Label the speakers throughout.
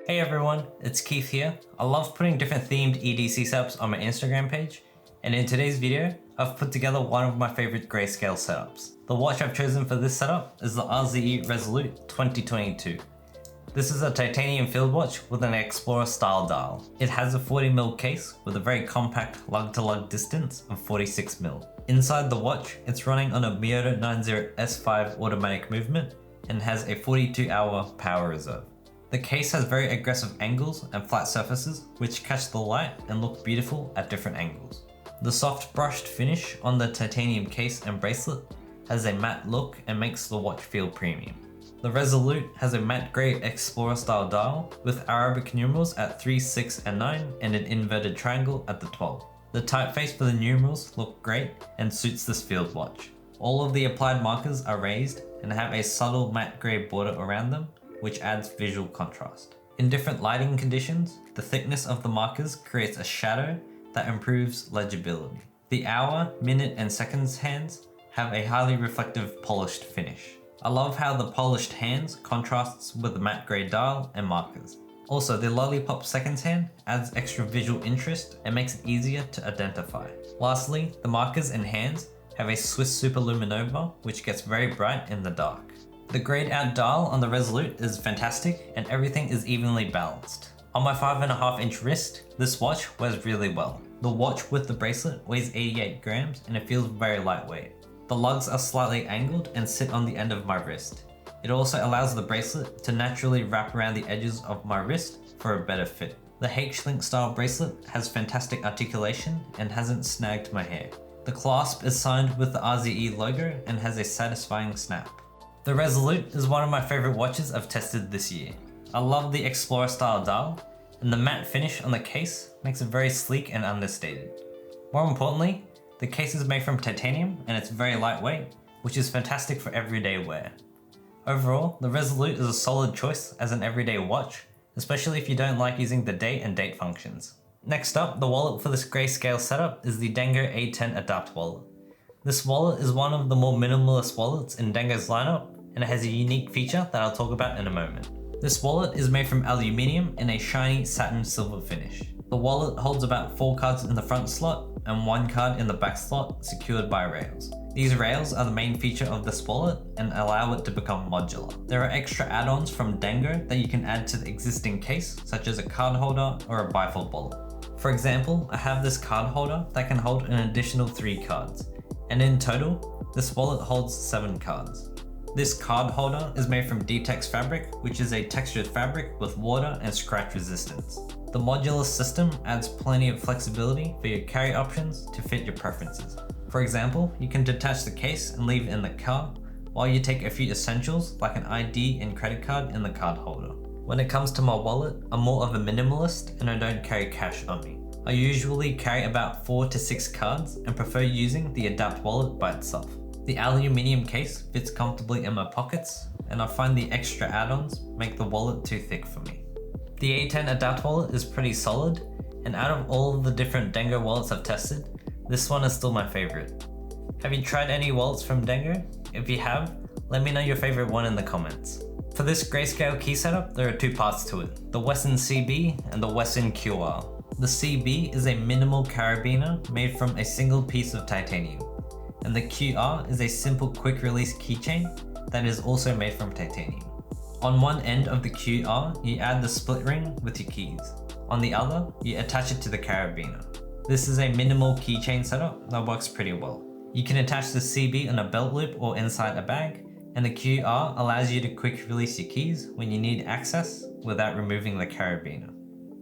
Speaker 1: Hey everyone, it's Keith here. I love putting different themed EDC setups on my Instagram page, and in today's video, I've put together one of my favorite Greyscale setups. The watch I've chosen for this setup is the RZE Resolute 2022. This is a titanium field watch with an Explorer style dial. It has a 40mm case with a very compact lug-to-lug distance of 46mm. Inside the watch, it's running on a Miyota 90S5 automatic movement and has a 42-hour power reserve. The case has very aggressive angles and flat surfaces which catch the light and look beautiful at different angles. The soft brushed finish on the titanium case and bracelet has a matte look and makes the watch feel premium. The Resolute has a matte grey Explorer style dial with Arabic numerals at 3, 6 and 9 and an inverted triangle at the 12. The typeface for the numerals look great and suits this field watch. All of the applied markers are raised and have a subtle matte grey border around them, which adds visual contrast. In different lighting conditions, the thickness of the markers creates a shadow that improves legibility. The hour, minute and seconds hands have a highly reflective polished finish. I love how the polished hands contrasts with the matte grey dial and markers. Also, the lollipop seconds hand adds extra visual interest and makes it easier to identify. Lastly, the markers and hands have a Swiss superluminova which gets very bright in the dark. The grayed out dial on the Resolute is fantastic and everything is evenly balanced. On my 5.5 inch wrist, this watch wears really well. The watch with the bracelet weighs 88 grams and it feels very lightweight. The lugs are slightly angled and sit on the end of my wrist. It also allows the bracelet to naturally wrap around the edges of my wrist for a better fit. The H-Link style bracelet has fantastic articulation and hasn't snagged my hair. The clasp is signed with the RZE logo and has a satisfying snap. The Resolute is one of my favorite watches I've tested this year. I love the Explorer style dial, and the matte finish on the case makes it very sleek and understated. More importantly, the case is made from titanium and it's very lightweight, which is fantastic for everyday wear. Overall, the Resolute is a solid choice as an everyday watch, especially if you don't like using the date and date functions. Next up, the wallet for this Greyscale setup is the Dango A10 Adapt wallet. This wallet is one of the more minimalist wallets in Dango's lineup, and it has a unique feature that I'll talk about in a moment. This wallet is made from aluminium in a shiny satin silver finish. The wallet holds about 4 cards in the front slot and 1 card in the back slot secured by rails. These rails are the main feature of this wallet and allow it to become modular. There are extra add-ons from Dango that you can add to the existing case, such as a card holder or a bifold wallet. For example, I have this card holder that can hold an additional 3 cards, and in total, this wallet holds 7 cards. This card holder is made from Detex fabric, which is a textured fabric with water and scratch resistance. The modular system adds plenty of flexibility for your carry options to fit your preferences. For example, you can detach the case and leave it in the car, while you take a few essentials like an ID and credit card in the card holder. When it comes to my wallet, I'm more of a minimalist and I don't carry cash on me. I usually carry about 4 to 6 cards and prefer using the Adapt wallet by itself. The aluminium case fits comfortably in my pockets, and I find the extra add-ons make the wallet too thick for me. The A10 Adapt wallet is pretty solid, and out of all of the different Dango wallets I've tested, this one is still my favorite. Have you tried any wallets from Dango? If you have, let me know your favorite one in the comments. For this Greyscale key setup, there are 2 parts to it, the WESN CB and the WESN QR. The CB is a minimal carabiner made from a single piece of titanium, and the QR is a simple quick release keychain that is also made from titanium. On one end of the QR, you add the split ring with your keys. On the other, you attach it to the carabiner. This is a minimal keychain setup that works pretty well. You can attach the CB on a belt loop or inside a bag, and the QR allows you to quick release your keys when you need access without removing the carabiner.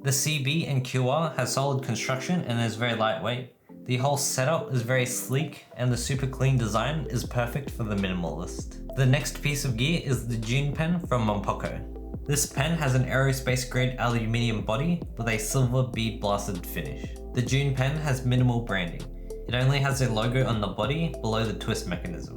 Speaker 1: The CB and QR has solid construction and is very lightweight. The whole setup is very sleek and the super clean design is perfect for the minimalist. The next piece of gear is the Dune Pen from Monpocco. This pen has an aerospace grade aluminium body with a silver bead blasted finish. The Dune Pen has minimal branding. It only has a logo on the body below the twist mechanism.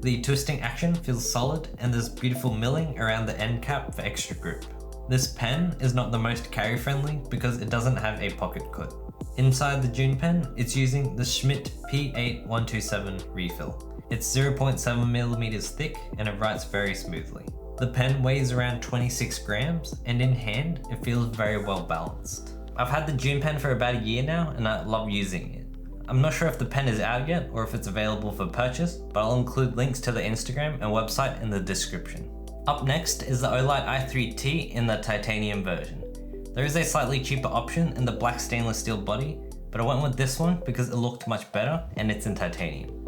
Speaker 1: The twisting action feels solid and there's beautiful milling around the end cap for extra grip. This pen is not the most carry friendly because it doesn't have a pocket clip. Inside the Dune Pen, it's using the Schmidt P8127 refill. It's 0.7mm thick and it writes very smoothly. The pen weighs around 26 grams and in hand it feels very well balanced. I've had the Dune Pen for about a year now and I love using it. I'm not sure if the pen is out yet or if it's available for purchase, but I'll include links to the Instagram and website in the description. Up next is the Olight i3T in the titanium version. There is a slightly cheaper option in the black stainless steel body, but I went with this one because it looked much better and it's in titanium.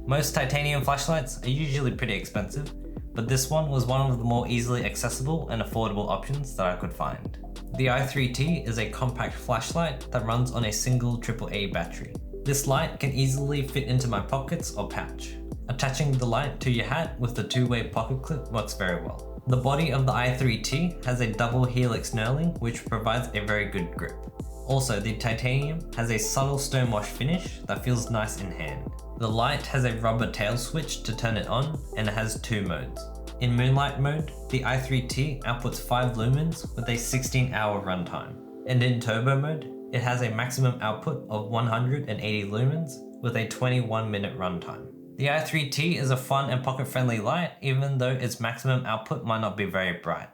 Speaker 1: Most titanium flashlights are usually pretty expensive, but this one was one of the more easily accessible and affordable options that I could find. The i3T is a compact flashlight that runs on a single AAA battery. This light can easily fit into my pockets or pouch. Attaching the light to your hat with the two-way pocket clip works very well. The body of the i3T has a double helix knurling which provides a very good grip. Also, the titanium has a subtle stonewash finish that feels nice in hand. The light has a rubber tail switch to turn it on and it has two modes. In moonlight mode, the i3T outputs 5 lumens with a 16-hour runtime. And in turbo mode, it has a maximum output of 180 lumens with a 21-minute runtime. The i3T is a fun and pocket-friendly light even though its maximum output might not be very bright.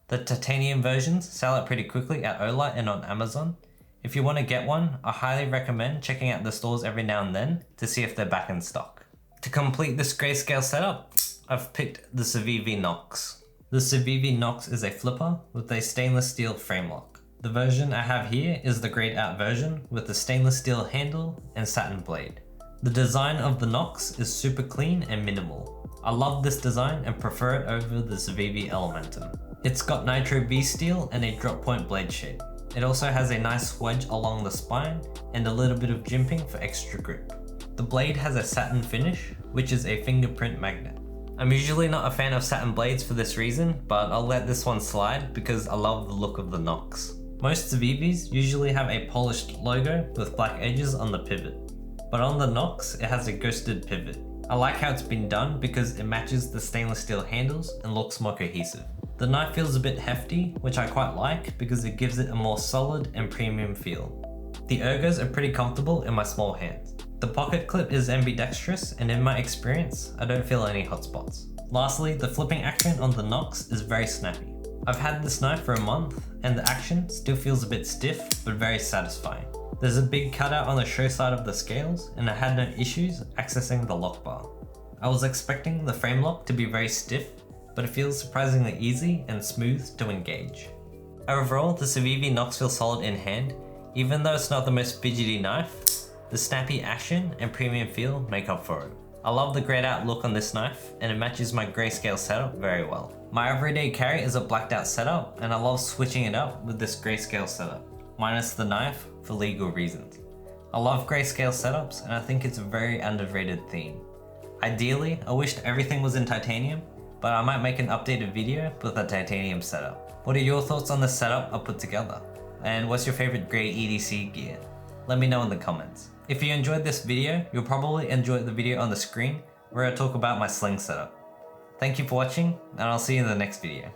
Speaker 1: The titanium versions sell out pretty quickly at Olight and on Amazon. If you want to get one, I highly recommend checking out the stores every now and then to see if they're back in stock. To complete this grayscale setup, I've picked the Civivi NOx. The Civivi NOx is a flipper with a stainless steel frame lock. The version I have here is the grayed out version with the stainless steel handle and satin blade. The design of the NOx is super clean and minimal. I love this design and prefer it over the Civivi Elementum. It's got nitro V steel and a drop point blade shape. It also has a nice wedge along the spine and a little bit of jimping for extra grip. The blade has a satin finish, which is a fingerprint magnet. I'm usually not a fan of satin blades for this reason, but I'll let this one slide because I love the look of the NOx. Most Civivis usually have a polished logo with black edges on the pivot, but on the NOx it has a ghosted pivot. I like how it's been done because it matches the stainless steel handles and looks more cohesive. The knife feels a bit hefty, which I quite like because it gives it a more solid and premium feel. The ergos are pretty comfortable in my small hands. The pocket clip is ambidextrous and in my experience, I don't feel any hot spots. Lastly, the flipping action on the NOx is very snappy. I've had this knife for a month and the action still feels a bit stiff but very satisfying. There's a big cutout on the show side of the scales and I had no issues accessing the lock bar. I was expecting the frame lock to be very stiff, but it feels surprisingly easy and smooth to engage. Overall, the Civivi NOx feels solid in hand, even though it's not the most fidgety knife. The snappy action and premium feel make up for it. I love the grayed out look on this knife and it matches my grayscale setup very well. My everyday carry is a blacked out setup and I love switching it up with this grayscale setup, minus the knife for legal reasons. I love grayscale setups and I think it's a very underrated theme. Ideally, I wished everything was in titanium, but I might make an updated video with a titanium setup. What are your thoughts on the setup I put together? And what's your favorite grey EDC gear? Let me know in the comments. If you enjoyed this video, you'll probably enjoy the video on the screen where I talk about my sling setup. Thank you for watching, and I'll see you in the next video.